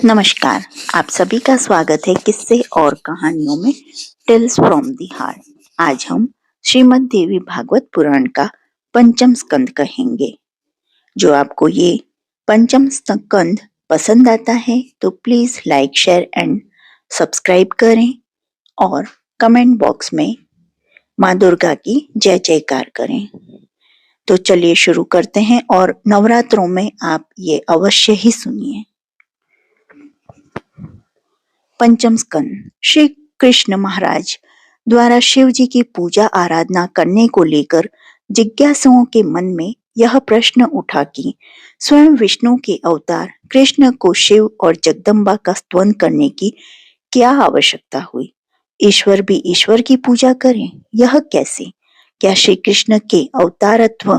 नमस्कार। आप सभी का स्वागत है किस्से और कहानियों में टेल्स फ्रॉम द हार्ट। आज हम श्रीमद् देवी भागवत पुराण का पंचम स्कंद कहेंगे। जो आपको ये पंचम स्कंद पसंद आता है तो please like, share and subscribe करें और कमेंट बॉक्स में माँ दुर्गा की जय जयकार करें। तो चलिए शुरू करते हैं और नवरात्रों में आप ये अवश्य ही सुनिए। पंचम स्कंद। श्री कृष्ण महाराज द्वारा शिव जी की पूजा आराधना करने को लेकर जिज्ञासुओं के मन में यह प्रश्न उठा कि स्वयं विष्णु के अवतार कृष्ण को शिव और जगदम्बा का स्तवन करने की क्या आवश्यकता हुई। ईश्वर भी ईश्वर की पूजा करें, यह कैसे? क्या श्री कृष्ण के अवतारत्व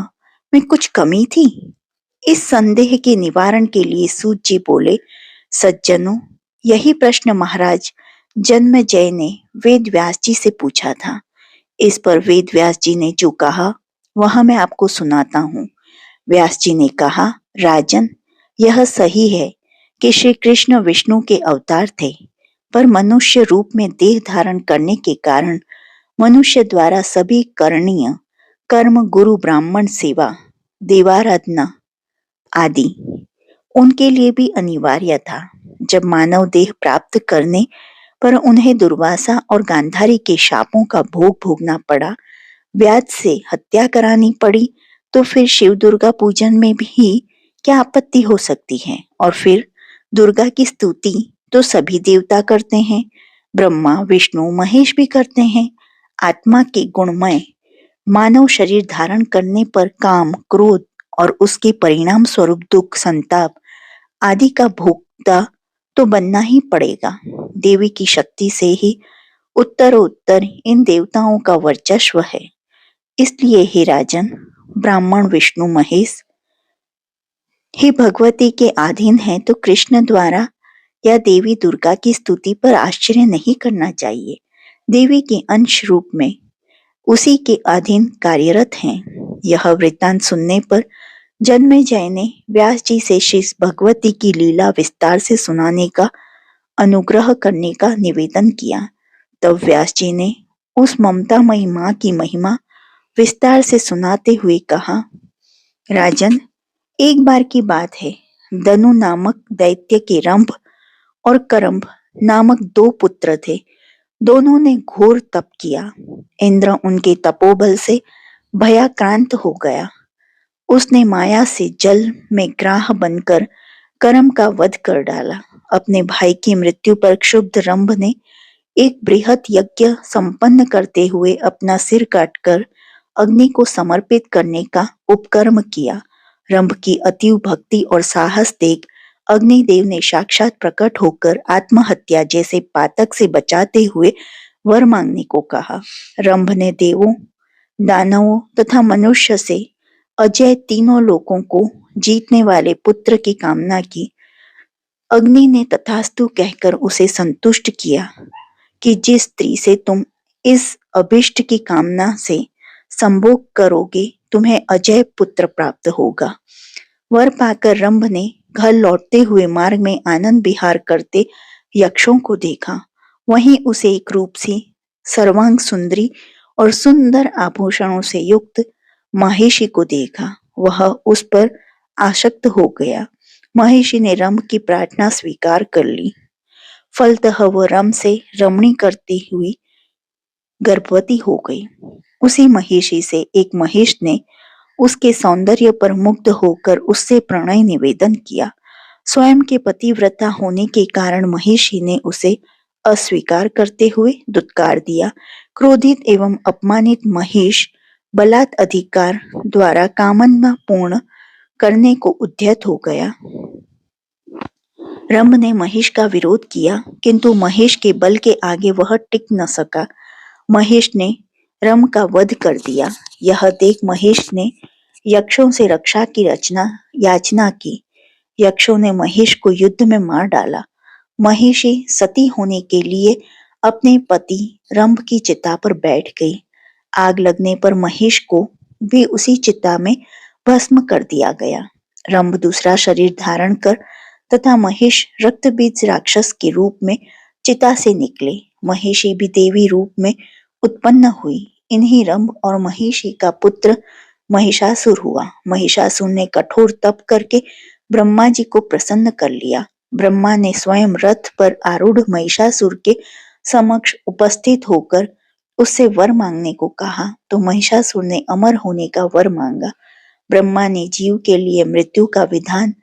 में कुछ कमी थी? इस संदेह के निवारण के लिए सूत जी बोले, सज्जनों, यही प्रश्न महाराज जन्मेजय ने वेद व्यास जी से पूछा था। इस पर वेद व्यास जी ने जो कहा वह मैं आपको सुनाता हूँ। व्यास जी ने कहा, राजन, यह सही है कि श्री कृष्ण विष्णु के अवतार थे, पर मनुष्य रूप में देह धारण करने के कारण मनुष्य द्वारा सभी करणीय कर्म, गुरु ब्राह्मण सेवा, देवाराधना आदि उनके लिए भी अनिवार्य था। जब मानव देह प्राप्त करने पर उन्हें दुर्वासा और गांधारी के शापों का भोग भोगना पड़ा, व्याध से हत्या करानी पड़ी, तो फिर शिव दुर्गा पूजन में भी क्या आपत्ति हो सकती है? और फिर दुर्गा की स्तुति तो सभी देवता करते हैं, ब्रह्मा, विष्णु, महेश भी करते हैं। आत्मा के गुणमय मानव शरीर धारण करने पर काम, क्रोध और उसके परिणाम स्वरूप दुख, संताप आदि का भोक्ता तो बनना ही पड़ेगा। देवी की शक्ति से ही उत्तरोत्तर इन देवताओं का वर्चस्व है। इसलिए हे राजन, ब्राह्मण, विष्णु, महेश ही भगवती के अधीन है, तो कृष्ण द्वारा या देवी दुर्गा की स्तुति पर आश्चर्य नहीं करना चाहिए। देवी के अंश रूप में उसी के अधीन कार्यरत हैं। यह वृत्तांत सुनने पर जन्मेजय ने व्यास जी से श्री भगवती की लीला विस्तार से सुनाने का अनुग्रह करने का निवेदन किया। तब व्यास जी ने उस ममतामयी माँ की महिमा विस्तार से सुनाते हुए कहा, राजन, एक बार की बात है। दनु नामक दैत्य के रंभ और करंभ नामक दो पुत्र थे। दोनों ने घोर तप किया। इंद्र उनके तपोबल से भयाक्रांत हो गया। उसने माया से जल में ग्राह बनकर करम का वध कर डाला। अपने भाई की मृत्यु पर क्षुब्ध रंभ ने एक बृहत यज्ञ संपन्न करते हुए अपना सिर काटकर अग्नि को समर्पित करने का उपकर्म किया। रंभ की अतीव भक्ति और साहस देख अग्निदेव ने साक्षात प्रकट होकर आत्महत्या जैसे पातक से बचाते हुए वर मांगने को कहा। रंभ ने देवों, दानवों तथा मनुष्य से अजय तीनों लोकों को जीतने वाले पुत्र की कामना की। अग्नि ने तथास्तु कहकर उसे संतुष्ट किया कि जिस स्त्री से तुम इस अभिष्ट की कामना से संभोग करोगे, तुम्हें अजय पुत्र प्राप्त होगा। वर पाकर रंभ ने घर लौटते हुए मार्ग में आनंद विहार करते यक्षों को देखा। वहीं उसे एक रूप सी, सर्वांग सुंदरी और सुंदर आभूषणों से युक्त महिषी को देखा। वह उस पर आसक्त हो गया। महिषी ने रंभ की प्रार्थना स्वीकार कर ली। फलतः वह रंभ से रमणी करती हुई गर्भवती हो गई। उसी महिषी से एक महिष ने उसके सौंदर्य पर मुग्ध होकर उससे प्रणय निवेदन किया। स्वयं के पतिव्रता होने के कारण महिषी ने उसे अस्वीकार करते हुए दुत्कार दिया। क्रोधित एवं अपमानित महिष बलात् अधिकार द्वारा कामना पूर्ण करने को उद्यत हो गया। रंभ ने महिष का विरोध किया, किंतु महिष के बल के आगे वह टिक न सका। महिष ने रंभ का वध कर दिया। यह देख महिष ने यक्षों से रक्षा की याचना की। यक्षों ने महिष को युद्ध में मार डाला। महिषी सती होने के लिए अपने पति रंभ की चिता पर बैठ गई। आग लगने पर महिष को भी उसी चिता में भस्म कर दिया गया। रंभ दूसरा शरीर धारण कर तथा महेश रक्तबीज राक्षस के रूप में चिता से निकले। महिषी भी देवी रूप में उत्पन्न हुई। इन्हीं रंभ और महिषी का पुत्र महिषासुर हुआ। महिषासुर ने कठोर तप करके ब्रह्मा जी को प्रसन्न कर लिया। ब्रह्मा ने स्वयं रथ पर आरूढ़ महिषासुर के समक्ष उपस्थित होकर उससे वर मांगने को कहा, तो महिषासुर ने अमर होने का वर मांगा। ब्रह्मा ने जीव के लिए मृत्यु का विधान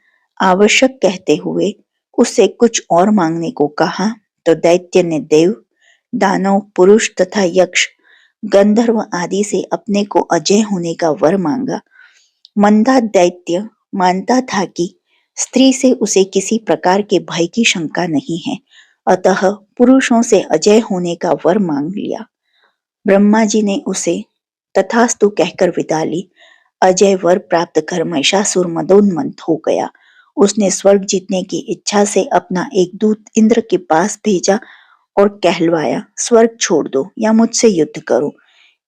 आवश्यक कहते हुए उससे कुछ और मांगने को कहा, तो दैत्य ने देव, दानव, पुरुष तथा यक्ष, गंधर्व आदि से अपने को अजय होने का वर मांगा। मंदा दैत्य मानता था कि स्त्री से उसे किसी प्रकार के भय की शंका नहीं है, अतः पुरुषों से अजय होने का वर मांग लिया। ब्रह्मा जी ने उसे तथास्तु कहकर विदा ली। अजय वर प्राप्त कर महिषासुर मदोन्मत्त हो गया। उसने स्वर्ग जीतने की इच्छा से अपना एक दूत इंद्र के पास भेजा और कहलवाया, स्वर्ग छोड़ दो या मुझसे युद्ध करो।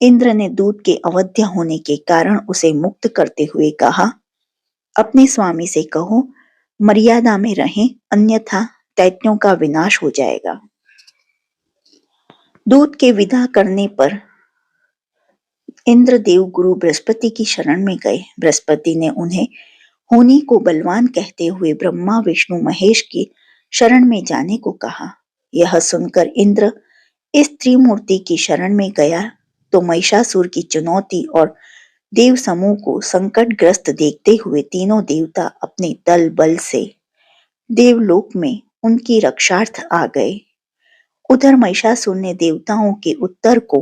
इंद्र ने दूत के अवध्य होने के कारण उसे मुक्त करते हुए कहा, अपने स्वामी से कहो मर्यादा में रहें, अन्यथा दैत्यों का विनाश हो जाएगा। दूत के विदा करने पर इंद्रदेव गुरु बृहस्पति की शरण में गए। बृहस्पति ने उन्हें होनी को बलवान कहते हुए ब्रह्मा, विष्णु, महेश की शरण में जाने को कहा। यह सुनकर इंद्र इस त्रिमूर्ति की शरण में गया तो महिषासुर की चुनौती और देव समूह को संकटग्रस्त देखते हुए तीनों देवता अपने दल बल से देवलोक में उनकी रक्षार्थ आ गए। उधर महिषासुर ने देवताओं के उत्तर को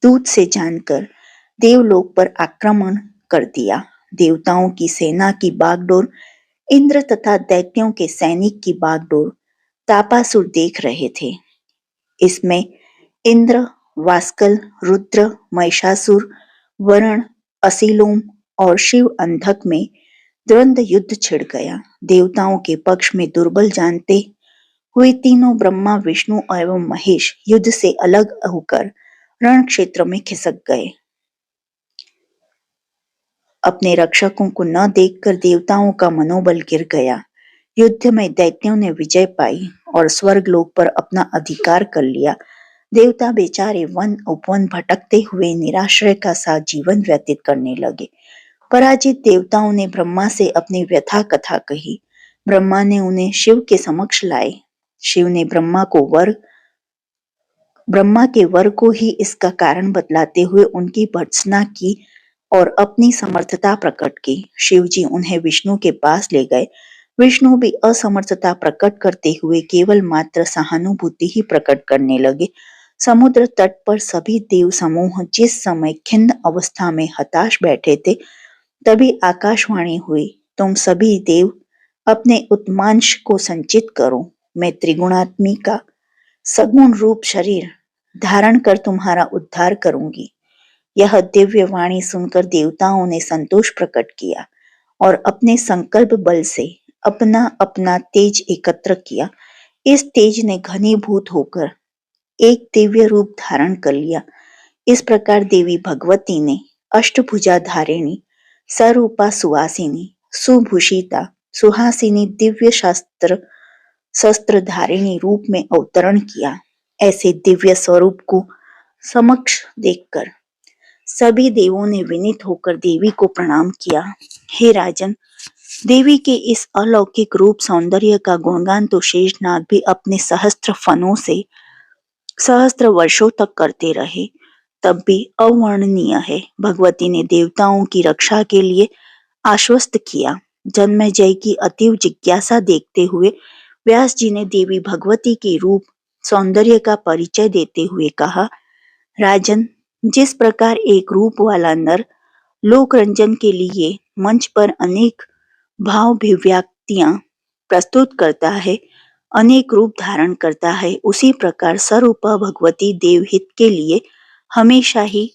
दूत से जानकर देवलोक पर आक्रमण कर दिया। देवताओं की सेना की बागडोर इंद्र तथा दैत्यों के सैनिक की बागडोर तापासुर देख रहे थे। इसमें इंद्र, वास्कल, रुद्र, महिषासुर, वरुण, असिलोम और शिव अंधक में द्वंद्व युद्ध छिड़ गया। देवताओं के पक्ष में दुर्बल जानते हुए तीनों ब्रह्मा, विष्णु एवं महेश युद्ध से अलग होकर रण क्षेत्र में खिसक गए। अपने रक्षकों को न देखकर देवताओं का मनोबल गिर गया। युद्ध में दैत्यों ने विजय पाई और स्वर्ग लोक पर अपना अधिकार कर लिया। देवता बेचारे वन उपवन भटकते हुए निराश्रय का सा जीवन व्यतीत करने लगे। पराजित देवताओं ने ब्रह्मा से अपनी व्यथा कथा कही। ब्रह्मा ने उन्हें शिव के समक्ष लाए। शिव ने ब्रह्मा के वर को ही इसका कारण बतलाते हुए उनकी भर्त्सना की और अपनी समर्थता प्रकट की। शिव जी उन्हें विष्णु के पास ले गए। विष्णु भी असमर्थता प्रकट करते हुए केवल मात्र सहानुभूति ही प्रकट करने लगे। समुद्र तट पर सभी देव समूह जिस समय खिन्न अवस्था में हताश बैठे थे, तभी आकाशवाणी हुई, तुम सभी देव अपने उत्मांश को संचित करो। मैं त्रिगुणात्मी का सगुण रूप शरीर धारण कर तुम्हारा उद्धार करूंगी। यह दिव्य वाणी सुनकर देवताओं ने संतोष प्रकट किया और अपने संकल्प बल से अपना अपना तेज एकत्र किया। इस तेज ने घनीभूत होकर एक दिव्य रूप धारण कर लिया। इस प्रकार देवी भगवती ने अष्टभुजा धारिणी, सरूपा सुवासिनी, सुभूषिता, सुहासिनी दिव्य शस्त्र धारिणी रूप में अवतरण किया। ऐसे दिव्य स्वरूप को समक्ष देखकर सभी देवों ने विनीत होकर देवी को प्रणाम किया। हे राजन, देवी के इस अलौकिक रूप सौंदर्य का गुणगान तो शेषनाग भी अपने सहस्त्र फनों से सहस्त्र वर्षों तक करते रहे, तब भी अवर्णनीय है। भगवती ने देवताओं की रक्षा के लिए आश्वस्त किया। जन्मेजय की अतीव जिज्ञासा देखते हुए व्यास जी ने देवी भगवती के रूप सौंदर्य का परिचय देते हुए कहा, राजन, जिस प्रकार एक रूप वाला नर लोक रंजन के लिए मंच पर अनेक भावाभिव्यक्तियां प्रस्तुत करता है, अनेक रूप धारण करता है, उसी प्रकार सरूपा भगवती देवहित के लिए हमेशा ही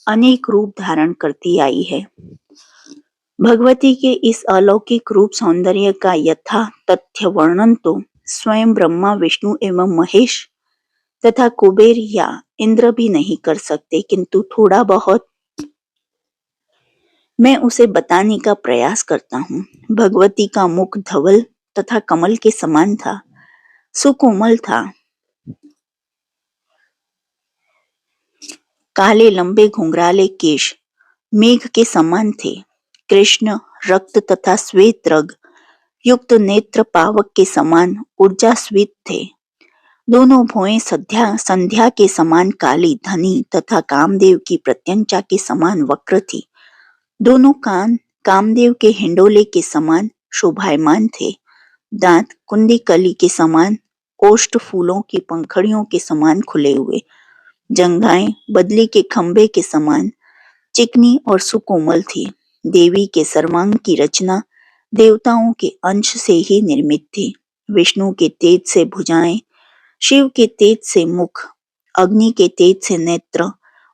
अनेक रूप धारण करती आई है। भगवती के इस अलौकिक रूप सौंदर्य का यथा तथ्य वर्णन तो स्वयं ब्रह्मा, विष्णु एवं महेश तथा कुबेर या इंद्र भी नहीं कर सकते, किंतु थोड़ा बहुत मैं उसे बताने का प्रयास करता हूँ। भगवती का मुख धवल तथा कमल के समान था, सुकोमल था। काले लंबे घुंघराले केश मेघ के समान थे। कृष्ण रक्त तथा श्वेत रग युक्त नेत्र पावक के समान ऊर्जास्वित थे। दोनों भौहें संध्या के समान काली, धनी तथा कामदेव की प्रत्यंचा के समान वक्र थी। दोनों कान कामदेव के हिंडोले के समान शोभायमान थे। दांत कुंदी कली के समान, ओष्ठ फूलों की पंखड़ियों के समान खुले हुए। जंघाएं बदली के खंभे के समान चिकनी और सुकोमल थी। देवी के सर्वांग की रचना देवताओं के अंश से ही निर्मित थी। विष्णु के तेज से भुजाएं, शिव के तेज से मुख, अग्नि के तेज से नेत्र,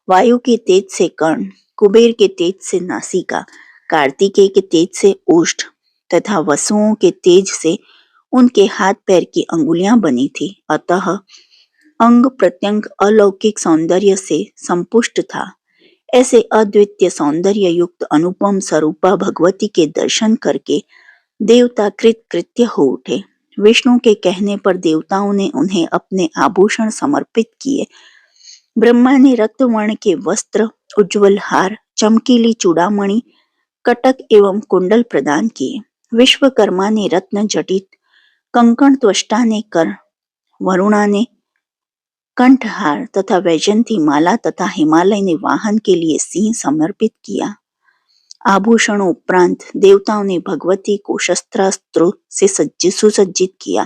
वायु के तेज से कर्ण, कुबेर के तेज से नासिका, कार्तिकेय के तेज से ओष्ठ तथा वसुओं के तेज से उनके हाथ पैर की अंगुलियां बनी थी। अतः अंग प्रत्यंग अलौकिक सौंदर्य से संपुष्ट था। ऐसे अद्वितीय सौंदर्य युक्त अनुपम स्वरूपा भगवती के दर्शन करके देवता कृतकृत्य हो उठे। विष्णु के कहने पर देवताओं ने उन्हें अपने आभूषण समर्पित किए। ब्रह्मा ने रक्तवर्ण के वस्त्र, उज्ज्वल हार, चमकीली चूड़ामणि, कटक एवं कुंडल प्रदान किए। विश्वकर्मा ने रत्न जटित कंकण, त्वष्टा ने कर, वरुणा ने कंठहार तथा वैजयंती माला तथा हिमालय ने वाहन के लिए सिंह समर्पित किया। आभूषणों उपरांत देवताओं ने भगवती को शस्त्रास्त्रों से सुसज्जित किया।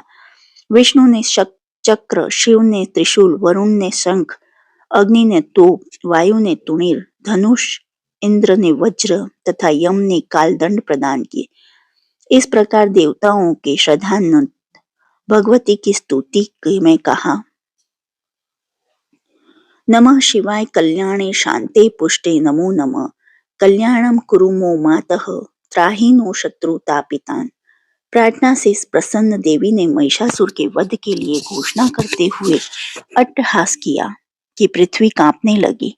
विष्णु ने चक्र, शिव ने त्रिशूल, वरुण ने शंख, अग्नि ने तोप, वायु ने तुणीर, धनुष, इंद्र ने वज्र तथा यम ने कालदंड प्रदान किए। इस प्रकार देवताओं के श्रद्धानंद भगवती की स्तुति में कहा, नमः शिवाय कल्याणे शांते पुष्टे नमो नमः, कल्याणम कुरु मो मातः, त्राहि नो शत्रु तापितान। प्रार्थना से प्रसन्न देवी ने महिषासुर के वध के लिए घोषणा करते हुए अट्टहास किया कि पृथ्वी कांपने लगी,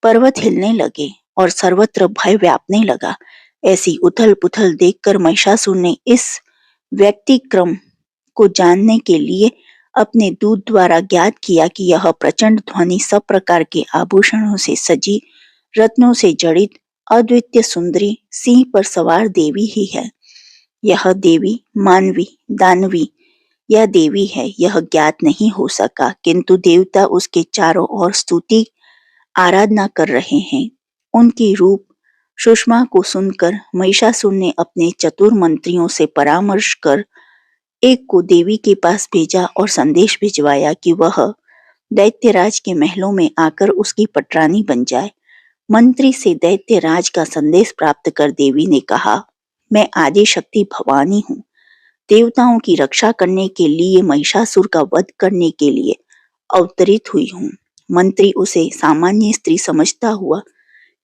पर्वत हिलने लगे और सर्वत्र भय व्यापने लगा। ऐसी उथल पुथल देखकर महिषासुर ने इस व्यक्तिक्रम को जानने के लिए अपने दूत द्वारा ज्ञात किया कि यह प्रचंड ध्वनि सब प्रकार के आभूषणों से सजी, रत्नों से जड़ित, अद्वितीय सुंदरी, सिंह पर सवार देवी ही है। यह देवी मानवी, दानवी या देवी है, यह ज्ञात नहीं हो सका, किंतु देवता उसके चारों ओर स्तुति आराधना कर रहे हैं। उनकी रूप सुषमा को सुनकर महिषासुर ने अपने चतुर मंत्रियों से परामर्श कर एक को देवी के पास भेजा और संदेश भिजवाया कि वह दैत्यराज के महलों में आकर उसकी पटरानी बन जाए। मंत्री से दैत्यराज का संदेश प्राप्त कर देवी ने कहा, मैं आदि शक्ति भवानी हूँ, देवताओं की रक्षा करने के लिए महिषासुर का वध करने के लिए अवतरित हुई हूँ। मंत्री उसे सामान्य स्त्री समझता हुआ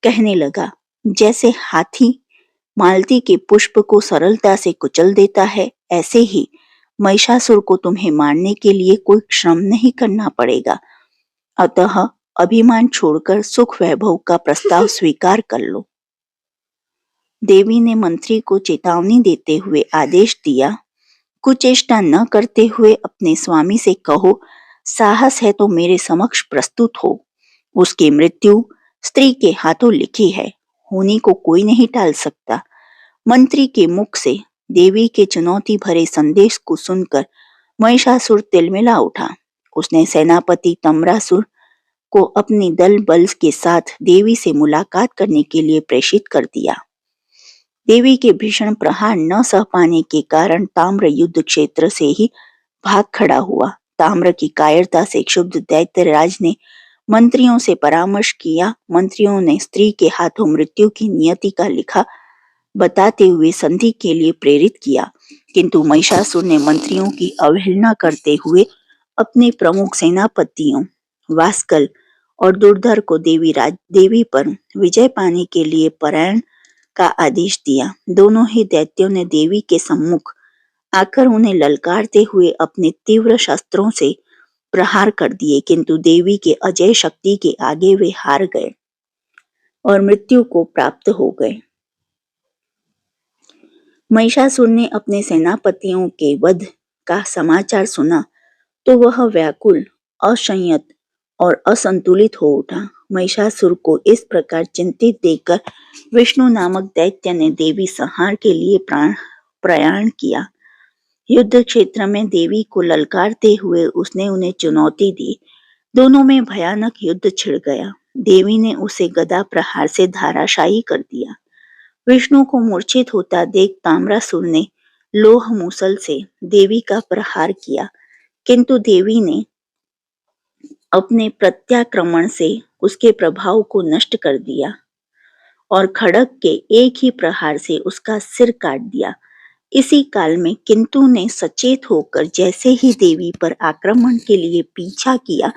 कहने लगा, जैसे हाथी मालती के पुष्प को सरलता से कुचल देता है, ऐसे ही महिषासुर को तुम्हें मारने के लिए कोई श्रम नहीं करना पड़ेगा। अतः अभिमान छोड़कर सुख वैभव का प्रस्ताव स्वीकार कर लो। देवी ने मंत्री को चेतावनी देते हुए आदेश दिया, कुचेष्टा न करते हुए अपने स्वामी से कहो, साहस है तो मेरे समक्ष प्रस्तुत हो। उसकी मृत्यु स्त्री के हाथों लिखी है, होनी को कोई नहीं टाल सकता। मंत्री के मुख से देवी के चुनौती भरे संदेश को सुनकर महिषासुर तिलमिला उठा। उसने सेनापति तम्रासुर को अपनी दल बल के साथ देवी से मुलाकात करने के लिए प्रेषित कर दिया। देवी के भीषण प्रहार न सह पाने के कारण ताम्र युद्ध क्षेत्र से ही भाग खड़ा हुआ। ताम्र की कायरता से क्षुब्ध दैत्यराज ने मंत्रियों से परामर्श किया। मंत्रियों ने स्त्री के हाथों मृत्यु की नियति का लिखा बताते हुए संधि के लिए प्रेरित किया, किंतु महिषासुर ने मंत्रियों की अवहेलना करते हुए अपने प्रमुख सेनापतियों वास्कल और दुर्धर को देवी पर विजय पाने के लिए पलायन का आदेश दिया। दोनों ही दैत्यों ने देवी के सम्मुख आकर उन्हें ललकारते हुए अपने तीव्र शस्त्रों से प्रहार कर दिए, किंतु देवी के अजय शक्ति के आगे वे हार गए और मृत्यु को प्राप्त हो गए। महिषासुर ने अपने सेनापतियों के वध का समाचार सुना तो वह व्याकुल, असंयत और असंतुलित हो उठा। महिषासुर को इस प्रकार चिंतित देखकर विष्णु नामक दैत्य ने देवी संहार के लिए प्रयाण किया। युद्ध क्षेत्र में देवी को ललकारते हुए उसने उन्हें चुनौती दी। दोनों में भयानक युद्ध छिड़ गया। देवी ने उसे गदा प्रहार से धराशायी कर दिया। विष्णु को मूर्छित होता देख ताम्रासुर ने लोह मूसल से देवी का प्रहार किया, किंतु देवी ने अपने प्रत्याक्रमण से उसके प्रभाव को नष्ट कर दिया और खड्ग के एक ही प्रहार से उसका सिर काट दिया। इसी काल में किंतु ने सचेत होकर जैसे ही देवी पर आक्रमण के लिए पीछा किया,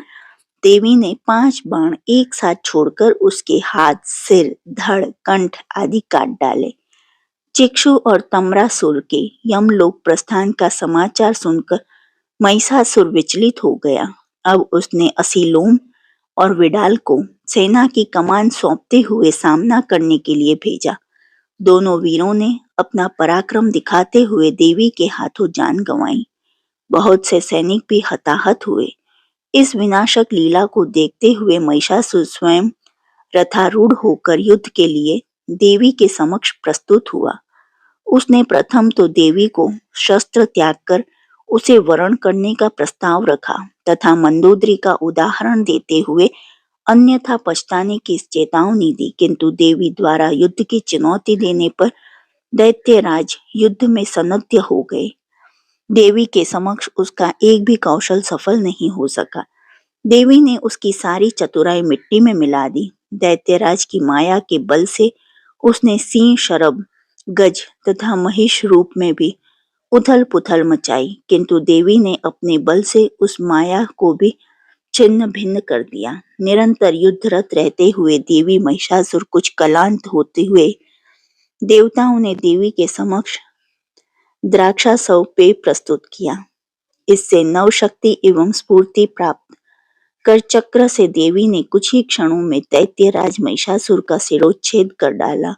देवी ने 5 बाण एक साथ छोड़कर उसके हाथ, सिर, धड़, कंठ आदि काट डाले। चिक्षु और तम्रासुर के यमलोक प्रस्थान का समाचार सुनकर महिषासुर विचलित हो गया। अब उसने असीलोम और विडाल को सेना की कमान सौंपते हुए सामना करने के लिए भेजा। दोनों वीरों ने अपना पराक्रम दिखाते हुए देवी के हाथों जान गंवाई। बहुत से सैनिक भी हताहत हुए। इस विनाशक लीला को देखते हुए महिषासुर स्वयं रथारूढ़ होकर युद्ध के लिए देवी के समक्ष प्रस्तुत हुआ। उसने प्रथम तो देवी को शस्त्र त्याग कर उसे वरण करने का प्रस्ताव रखा तथा मंदोदरी का उदाहरण देते हुए अन्यथा पछताने की चेतावनी दी, किंतु देवी द्वारा युद्ध की चुनौती देने पर दैत्यराज युद्ध में संदिग्ध हो गए। देवी के समक्ष उसका एक भी कौशल सफल नहीं हो सका। देवी ने उसकी सारी चतुराई मिट्टी में मिला दी। दैत्यराज की माया के बल से उसने सिंह, शरभ, गज तथा महिष रूप में भी उथल पुथल मचाई, किंतु देवी ने अपने बल से उस माया को भी छिन्न भिन्न कर दिया। निरंतर युद्धरत रहते हुए देवी महिषासुर कुछ क्लांत होते हुए देवताओं ने देवी के समक्ष द्राक्षासव पेय प्रस्तुत किया। इससे नवशक्ति एवं स्फूर्ति प्राप्त कर चक्र से देवी ने कुछ ही क्षणों में दैत्यराज महिषासुर का सिरोच्छेद कर डाला।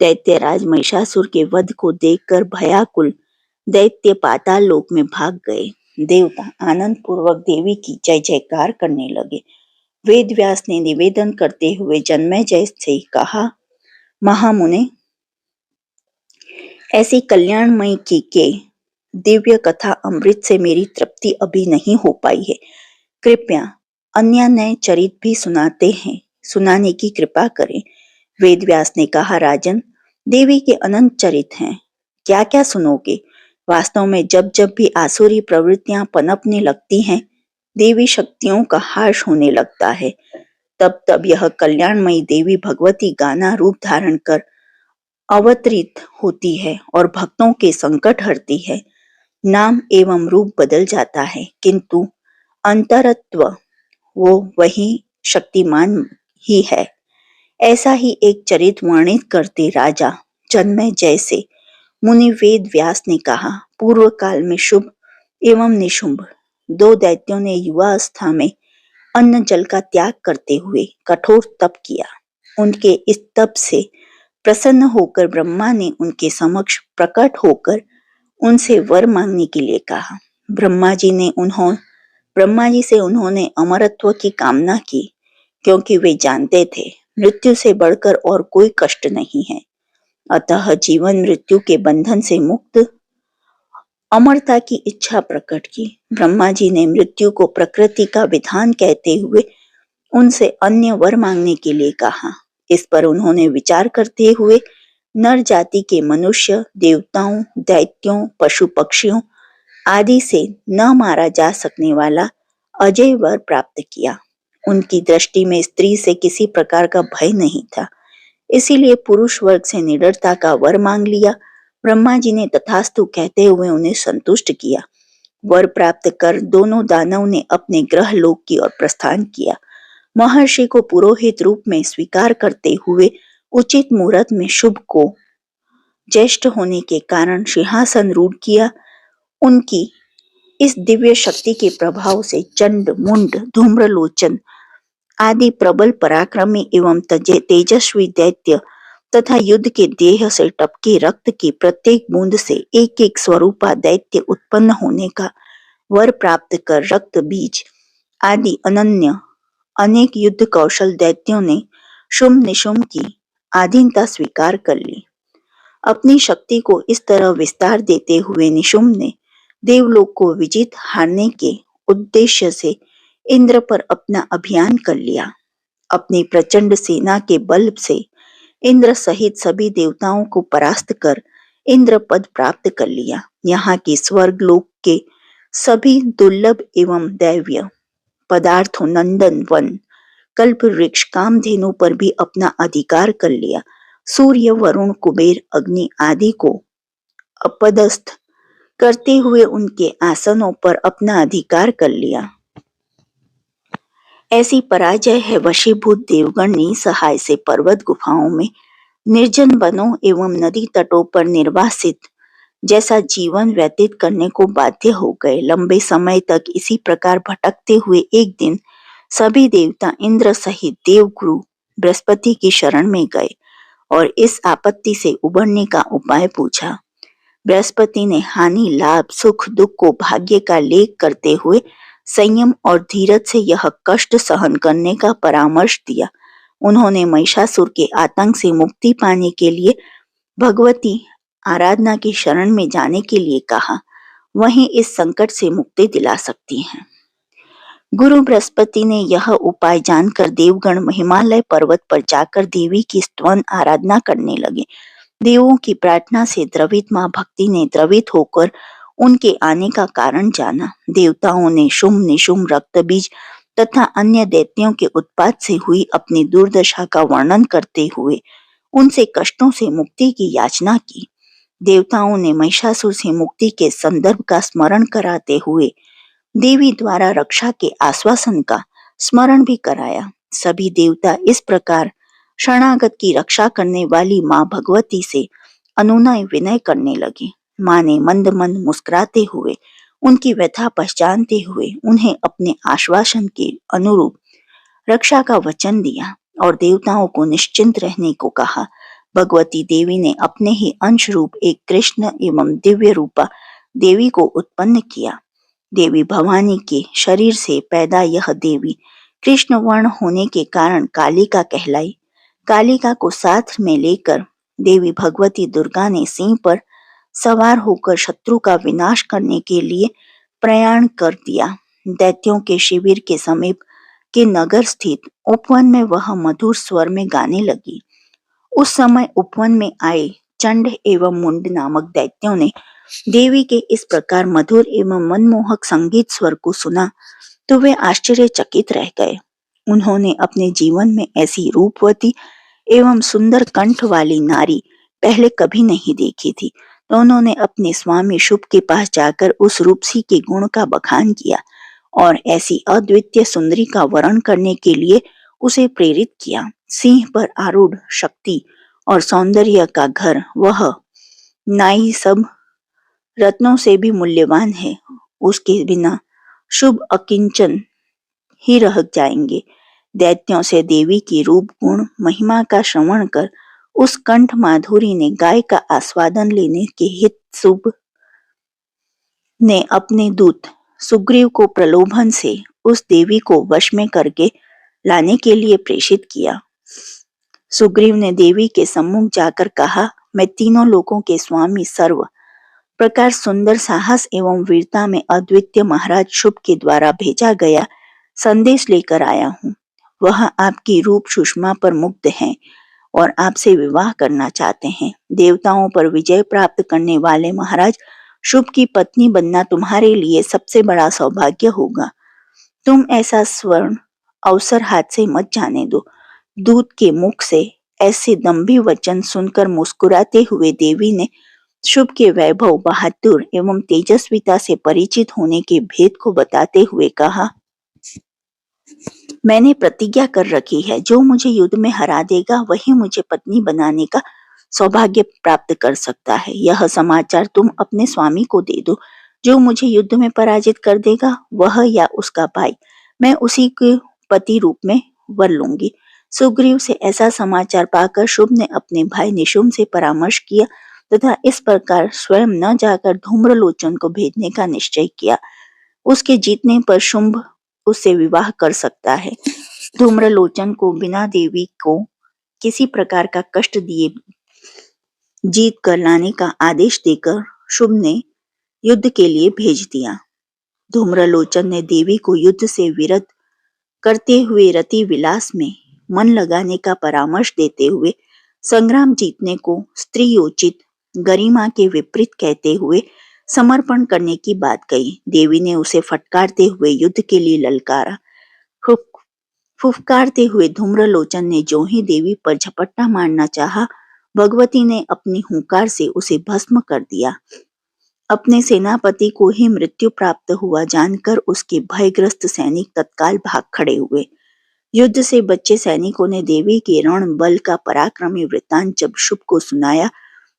दैत्यराज महिषासुर के वध को देखकर भयाकुल दैत्य पाताल लोक में भाग गए। देवता आनंद पूर्वक देवी की जय जयकार करने लगे। वेद व्यास ने निवेदन करते हुए जन्मेजय से कहा, महामुने, ऐसी कल्याणमयी की के दिव्य कथा अमृत से मेरी तृप्ति अभी नहीं हो पाई है। कृपया अन्य नए चरित भी सुनाने की कृपा करें। वेद व्यास ने कहा, राजन, देवी के अनंत चरित हैं, क्या क्या सुनोगे। वास्तव में जब जब भी आसुरी प्रवृत्तियां पनपने लगती हैं, देवी शक्तियों का हाश होने लगता है। तब तब यह कल्याणमयी देवी भगवती गाना रूप धारण कर अवतरित होती है और भक्तों के संकट हरती है। नाम एवं रूप बदल जाता है, किंतु अंतरत्व वो वही शक्तिमान ही है। ऐसा ही एक चरित वर्णित करते राजा जन्मेजय से मुनि वेद व्यास ने कहा, पूर्व काल में शुभ एवं निशुंभ 2 दैत्यों ने युवावस्था में अन्न जल का त्याग करते हुए कठोर तप किया। उनके इस तप से प्रसन्न होकर ब्रह्मा ने उनके समक्ष प्रकट होकर उनसे वर मांगने के लिए कहा। ब्रह्मा जी से उन्होंने अमरत्व की कामना की, क्योंकि वे जानते थे मृत्यु से बढ़कर और कोई कष्ट नहीं है। अतः जीवन मृत्यु के बंधन से मुक्त अमरता की इच्छा प्रकट की। ब्रह्मा जी ने मृत्यु को प्रकृति का विधान कहते हुए उनसे अन्य वर मांगने के लिए कहा। इस पर उन्होंने विचार करते हुए नर जाति के मनुष्य, देवताओं, दैत्यों, पशु पक्षियों आदि से न मारा जा सकने वाला अजय वर प्राप्त किया। उनकी दृष्टि में स्त्री से किसी प्रकार का भय नहीं था, इसीलिए पुरुष वर्ग से निडरता का वर मांग लिया। ब्रह्मा जी ने तथास्तु कहते हुए उन्हें संतुष्ट किया। वर प्राप्त कर दोनों दानव ने अपने ग्रह लोक की ओर प्रस्थान किया। महर्षि को पुरोहित रूप में स्वीकार करते हुए उचित मुहूर्त में शुभ को ज्येष्ठ होने के कारण सिंहासन रूढ़ किया। उनकी इस दिव्य शक्ति के प्रभाव से चंड, मुंड, धूम्रलोचन आदि प्रबल पराक्रमी एवं तेजस्वी दैत्य तथा युद्ध के देह से टपके रक्त की प्रत्येक बूंद से एक एक स्वरूपा दैत्य उत्पन्न होने का वर प्राप्त कर रक्त बीज आदि अनन्य अनेक युद्ध कौशल दैत्यों ने शुम्भ निशुम्भ की अधीनता स्वीकार कर ली। अपनी शक्ति को इस तरह विस्तार देते हुए निशुम्भ ने देवलोक को विजित हारने के उद्देश्य से इंद्र पर अपना अभियान कर लिया। अपनी प्रचंड सेना के बल से इंद्र सहित सभी देवताओं को परास्त कर इंद्र पद प्राप्त कर लिया। यहाँ की स्वर्ग लोक के सभी दुर्लभ एवं दैव्य पदार्थों नंदन वन कल्प वृक्ष कामधेनु पर भी अपना अधिकार कर लिया। सूर्य वरुण कुबेर अग्नि आदि को अपदस्थ करते हुए उनके आसनों पर अपना अधिकार कर लिया। ऐसी पराजय है वशीभूत देवगण निसहाय से पर्वत गुफाओं में निर्जन वनों एवं नदी तटों पर निर्वासित जैसा जीवन व्यतीत करने को बाध्य हो गए। लंबे समय तक इसी प्रकार भटकते हुए एक दिन सभी देवता इंद्र सहित देवगुरु बृहस्पति की शरण में गए और इस आपत्ति से उबरने का उपाय पूछा। बृहस्पति ने हानि लाभ सुख दुख को भाग्य का लेख करते हुए संयम और धीरज से यह कष्ट सहन करने का परामर्श दिया। उन्होंने महिषासुर के आतंक से मुक्ति पाने के लिए भगवती आराधना की शरण में जाने के लिए कहा। वहीं इस संकट से मुक्ति दिला सकती हैं। गुरु बृहस्पति ने यह उपाय जानकर देवगण हिमालय पर्वत पर जाकर देवी की स्तवन आराधना करने लगे। देवों की प्रार्थना से द्रवित मां भक्ति ने द्रवित होकर उनके आने का कारण जाना। देवताओं ने शुम्भ निशुम्भ रक्तबीज तथा अन्य दैत्यों के उत्पात से हुई अपनी दुर्दशा का वर्णन करते हुए उनसे कष्टों से मुक्ति की याचना की। देवताओं ने महिषासुर से मुक्ति के संदर्भ का स्मरण कराते हुए देवी द्वारा रक्षा के आश्वासन का स्मरण भी कराया। सभी देवता इस प्रकार शरणागत की रक्षा करने वाली मां भगवती से अनुनय विनय करने लगे। मां ने मंद मंद मुस्कुराते हुए उनकी व्यथा पहचानते हुए उन्हें अपने आश्वासन के अनुरूप रक्षा का वचन दिया और देवताओं को निश्चिंत रहने को कहा। भगवती देवी ने अपने ही अंश रूप एक कृष्ण एवं दिव्य रूपा देवी को उत्पन्न किया। देवी भवानी के शरीर से पैदा यह देवी कृष्ण वर्ण होने के कारण कालिका कहलाई। कालिका को साथ में लेकर देवी भगवती दुर्गा ने सिंह पर सवार होकर शत्रु का विनाश करने के लिए प्रयाण कर दिया। दैत्यों के शिविर के समीप के नगर स्थित उपवन में वह मधुर स्वर में गाने लगी। उस समय उपवन में आए चंड एवं मुंड नामक दैत्यों ने देवी के इस प्रकार मधुर एवं मनमोहक संगीत स्वर को सुना तो वे आश्चर्यचकित रह गए। उन्होंने अपने जीवन में ऐसी रूपवती एवं सुंदर कंठ वाली नारी पहले कभी नहीं देखी थी। तो उन्होंने अपने स्वामी शुभ के पास जाकर उस रूपसी के गुण का बखान किया और ऐसी अद्वितीय सुंदरी का वर्ण करने के लिए उसे प्रेरित किया। सिंह पर आरूढ़ शक्ति और सौंदर्य का घर वह नाई सब रत्नों से भी मूल्यवान है। उसके बिना शुभ अकिंचन ही रह जाएंगे। दैत्यों से देवी की रूप गुण महिमा का श्रवण कर उस कंठ माधुरी ने गाय का आस्वादन लेने के हित शुभ ने अपने दूत सुग्रीव को प्रलोभन से उस देवी को वश में करके लाने के लिए प्रेषित किया। सुग्रीव ने देवी के सम्मुख जाकर कहा, मैं तीनों लोगों के स्वामी सर्व प्रकार सुंदर साहस एवं वीरता में अद्वितीय महाराज शुभ के द्वारा भेजा गया संदेश लेकर आया हूँ। वह आपकी रूप सुषमा पर मुग्ध हैं और आपसे विवाह करना चाहते हैं। देवताओं पर विजय प्राप्त करने वाले महाराज शुभ की पत्नी बनना तुम्हारे लिए सबसे बड़ा सौभाग्य होगा। तुम ऐसा स्वर्ण अवसर हाथ से मत जाने दो। दूत के मुख से ऐसे दंभी वचन सुनकर मुस्कुराते हुए देवी ने शुभ के वैभव बहादुर एवं तेजस्विता से परिचित होने के भेद को बताते हुए कहा, मैंने प्रतिज्ञा कर रखी है, जो मुझे युद्ध में हरा देगा वही मुझे पत्नी बनाने का सौभाग्य प्राप्त कर सकता है। यह समाचार तुम अपने स्वामी को दे दो। जो मुझे युद्ध में पराजित कर देगा वह या उसका भाई, मैं उसी के पति रूप में वर लूंगी। सुग्रीव से ऐसा समाचार पाकर शुभ ने अपने भाई निशुम्भ से परामर्श किया तथा इस प्रकार स्वयं न जाकर धूम्रलोचन को भेजने का निश्चय किया। उसके जीतने पर शुंभ उससे विवाह कर सकता है। धूम्रलोचन को बिना देवी को किसी प्रकार का कष्ट दिए जीत कर लाने का आदेश देकर शुभ ने युद्ध के लिए भेज दिया। धूम्रलोचन ने देवी को युद्ध से विरत करते हुए रति विलास में मन लगाने का परामर्श देते हुए संग्राम जीतने को स्त्रीयोचित गरिमा के विपरीत कहते हुए समर्पण करने की बात कही। देवी ने उसे फटकारते हुए युद्ध के लिए ललकारा। फुफकारते हुए धूम्रलोचन ने जो ही देवी पर झपट्टा मारना चाहा, भगवती ने अपनी हुंकार से उसे भस्म कर दिया। अपने सेनापति को ही मृत्यु प्राप्त हुआ जानकर उसके भयग्रस्त सैनिक तत्काल भाग खड़े हुए। युद्ध से बच्चे सैनिकों ने देवी के रण बल का पराक्रमी वृत्तांत जब शुभ को सुनाया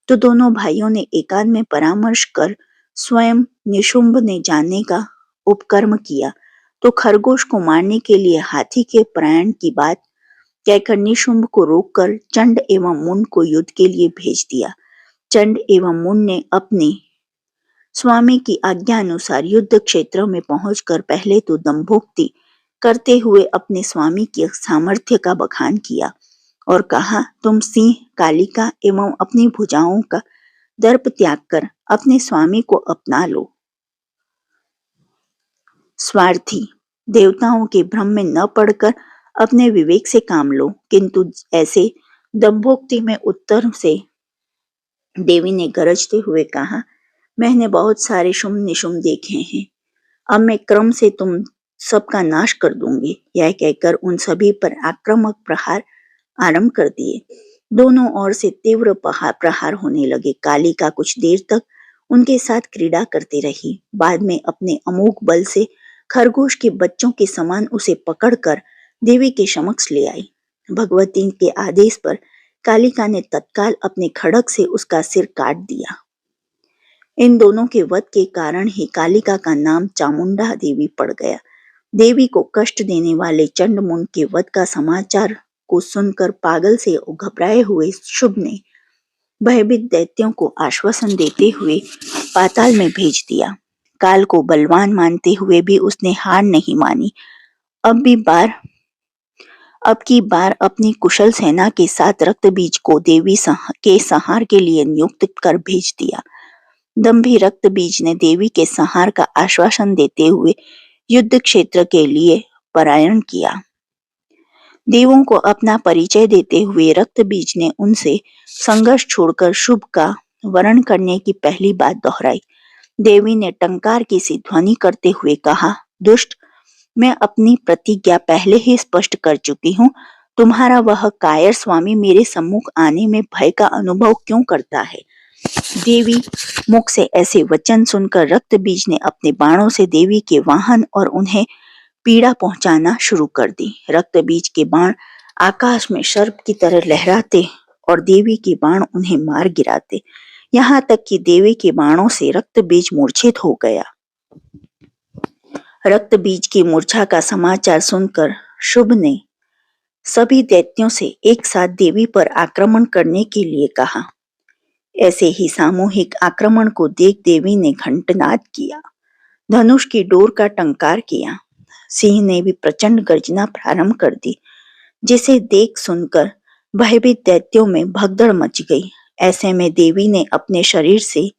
तो दोनों भाइयों ने एकांत में परामर्श कर स्वयं निशुंभ ने जानने का उपक्रम किया तो खरगोश को मारने के लिए हाथी के प्रयाण की बात कहकर निशुंभ को रोककर चंड एवं मुंड को युद्ध के लिए भेज दिया। चंड एवं मुंड ने अपने स्वामी की आज्ञा अनुसार युद्ध क्षेत्र में पहुंचकर पहले तो दंभोक्ति करते हुए अपने स्वामी के सामर्थ्य का बखान किया और कहा, तुम सिंह, कालिका एवं अपनी भुजाओं का दर्प त्याग कर अपने स्वामी को अपना लो। स्वार्थी, देवताओं के भ्रम में न पड़कर अपने विवेक से काम लो। किंतु ऐसे दंभोक्ति में उत्तर से देवी ने गरजते हुए कहा, मैंने बहुत सारे शुंभ निशुंभ देखे हैं, अब मैं क्रम से तुम सबका नाश कर दूंगी। यह कहकर उन सभी पर आक्रामक प्रहार आरंभ कर दिए। दोनों ओर से तीव्र प्रहार होने लगे। कालिका कुछ देर तक उनके साथ क्रीड़ा करती रही, बाद में अपने अमोघ बल से खरगोश के बच्चों के समान उसे पकड़कर देवी के समक्ष ले आई। भगवती के आदेश पर कालिका ने तत्काल अपने खड्ग से उसका सिर काट दिया। इन दोनों के वध के कारण ही कालिका का नाम चामुंडा देवी पड़ गया। देवी को कष्ट देने वाले चंडमुंड के वध का समाचार को सुनकर पागल से घबराए हुए शुभ ने भयभीत दैत्यों को आश्वासन देते हुए पाताल में भेज दिया। काल को बलवान मानते हुए भी उसने हार नहीं मानी। अब की बार अपनी कुशल सेना के साथ रक्तबीज को देवी के संहार के लिए नियुक्त कर भेज दिया। दंभी रक्तबीज ने देवी के संहार का आश्वासन देते हुए युद्ध क्षेत्र के लिए पलायन किया। देवों को अपना परिचय देते हुए रक्तबीज ने उनसे संघर्ष छोड़कर शुभ का वरण करने की पहली बात दोहराई। देवी ने टंकार की सी ध्वनि करते हुए कहा, दुष्ट, मैं अपनी प्रतिज्ञा पहले ही स्पष्ट कर चुकी हूँ। तुम्हारा वह कायर स्वामी मेरे सम्मुख आने में भय का अनुभव क्यों करता है? देवी मुख से ऐसे वचन सुनकर रक्तबीज ने अपने बाणों से देवी के वाहन और उन्हें पीड़ा पहुंचाना शुरू कर दी। रक्तबीज के बाण आकाश में सर्प की तरह लहराते और देवी के बाण उन्हें मार गिराते, यहाँ तक कि देवी के बाणों से रक्तबीज मूर्छित हो गया। रक्तबीज की मूर्छा का समाचार सुनकर शुभ ने सभी दैत्यों से एक साथ देवी पर आक्रमण करने के लिए कहा। ऐसे ही सामूहिक आक्रमण को देख देवी ने घंटनाद किया, धनुष की डोर का टंकार किया। सिंह ने भी प्रचंड गर्जना प्रारंभ कर दी, जिसे देख सुनकर भयभीत दैत्यों में भगदड़ मच गई। ऐसे में देवी ने अपने शरीर से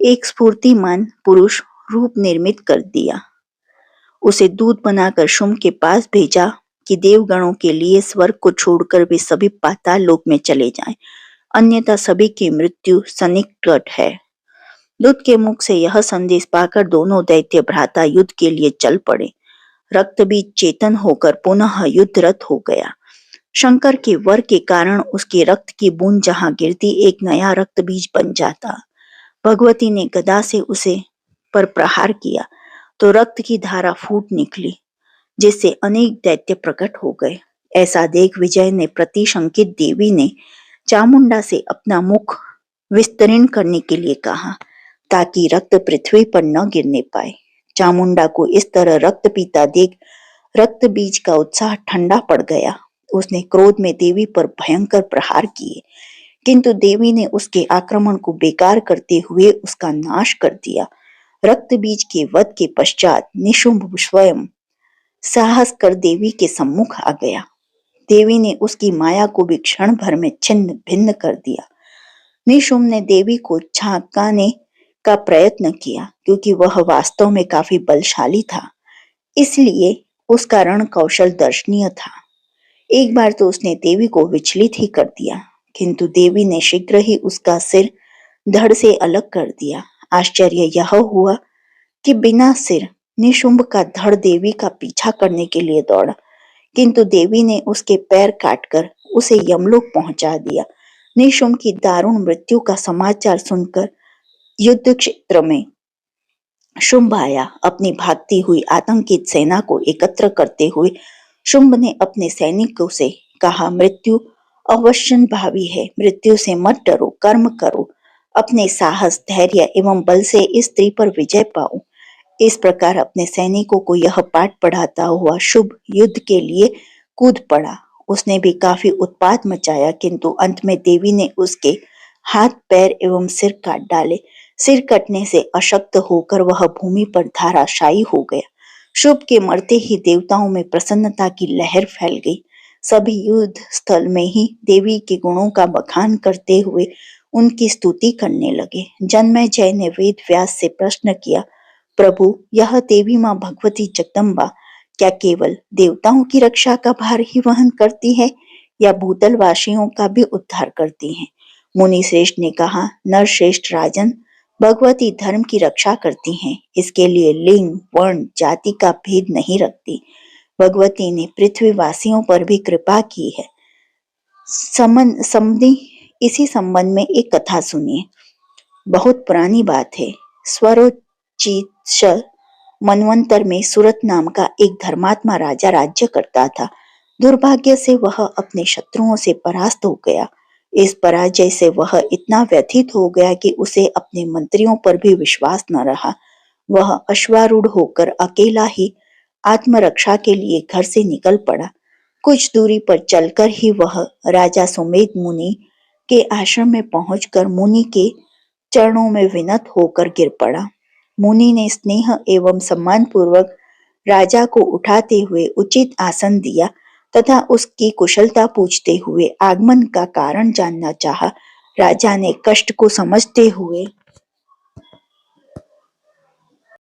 एक स्फूर्तिमान पुरुष रूप निर्मित कर दिया। उसे दूत बनाकर शुंभ के पास भेजा कि देवगणों के लिए स्वर्ग को छोड़कर वे सभी पाताल लोक में चले जाएं, अन्यथा सभी की मृत्यु सन्निकट है। दूत के मुख से यह संदेश पाकर दोनों दैत्य भ्राता युद्ध के लिए चल पड़े। रक्तबीज चेतन होकर पुनः युद्धरत हो गया। शंकर के वर के कारण उसके रक्त की बूंद जहां गिरती एक नया रक्तबीज बन जाता। भगवती ने गदा से उसे पर प्रहार किया तो रक्त की धारा फूट निकली, जिससे अनेक दैत्य प्रकट हो गए। ऐसा देख विजय ने प्रतिशंकित देवी ने चामुंडा से अपना मुख विस्तृण करने के लिए कहा, ताकि रक्त पृथ्वी पर न गिरने पाए। चामुंडा को इस तरह रक्त पीता देख रक्तबीज का उत्साह ठंडा पड़ गया उसने क्रोध में देवी पर भयंकर प्रहार किए, किंतु देवी ने उसके आक्रमण को बेकार करते हुए उसका नाश कर दिया। रक्त बीज के वध के पश्चात निशुंभ स्वयं साहस कर देवी के सम्मुख आ गया। देवी ने उसकी माया को भी क्षण भर में छिन्न भिन्न कर दिया। निशुंभ ने देवी को झांकाने का प्रयत्न किया, क्योंकि वह वास्तव में काफी बलशाली था, इसलिए उसका रण कौशल दर्शनीय था। एक बार तो उसने देवी को विचलित ही कर दिया, किंतु देवी ने शीघ्र ही उसका सिर धड़ से अलग कर दिया। आश्चर्य यह हुआ कि बिना सिर निशुंभ का धड़ देवी का पीछा करने के लिए दौड़ा, किंतु देवी ने उसके पैर काटकर उसे यमलोक पहुंचा दिया। निशुंभ की दारुण मृत्यु का समाचार सुनकर युद्ध क्षेत्र में शुंभ आया। अपनी भागती हुई आतंकित सेना को एकत्र करते हुए शुंभ ने अपने सैनिकों से कहा, मृत्यु अवश्यंभावी है, मृत्यु से मत डरो, कर्म करो, अपने साहस, धैर्य एवं बल से इस स्त्री पर विजय पाओ। इस प्रकार अपने सैनिकों को यह पाठ पढ़ाता हुआ शुंभ युद्ध के लिए कूद पड़ा। उसने भी काफी उत्पात मचाया, किंतु अंत में देवी ने उसके हाथ, पैर एवं सिर काट डाले। सिर कटने से अशक्त होकर वह भूमि पर धराशायी हो गया। शुंभ के मरते ही देवताओं में प्रसन्नता की लहर फैल गई। सभी युद्ध स्थल में ही देवी के गुणों का बखान करते हुए उनकी स्तुति करने लगे। जन्मेजय ने वेद व्यास से प्रश्न किया, प्रभु, यह देवी माँ भगवती जगदम्बा क्या केवल देवताओं की रक्षा का भार ही वहन करती है या भूतल वासियों का भी उद्धार करती है? मुनि श्रेष्ठ ने कहा, नरश्रेष्ठ राजन, भगवती धर्म की रक्षा करती हैं, इसके लिए लिंग, वर्ण, जाति का भेद नहीं रखती। भगवती ने पृथ्वीवासियों पर भी कृपा की है। इसी संबंध में एक कथा सुनिए। बहुत पुरानी बात है। स्वरोचित मनवंतर में सूरत नाम का एक धर्मात्मा राजा राज्य करता था। दुर्भाग्य से वह अपने शत्रुओं से परास्त हो गया। इस पराजय से वह इतना व्यथित हो गया कि उसे अपने मंत्रियों पर भी विश्वास न रहा। वह अश्वारूढ़ होकर अकेला ही आत्मरक्षा के लिए घर से निकल पड़ा। कुछ दूरी पर चलकर ही वह राजा सुमेध मुनि के आश्रम में पहुंचकर मुनि के चरणों में विनत होकर गिर पड़ा। मुनि ने स्नेह एवं सम्मान पूर्वक राजा को उठाते हुए उचित आसन दिया तथा उसकी कुशलता पूछते हुए आगमन का कारण जानना चाहा। राजा ने कष्ट को समझते हुए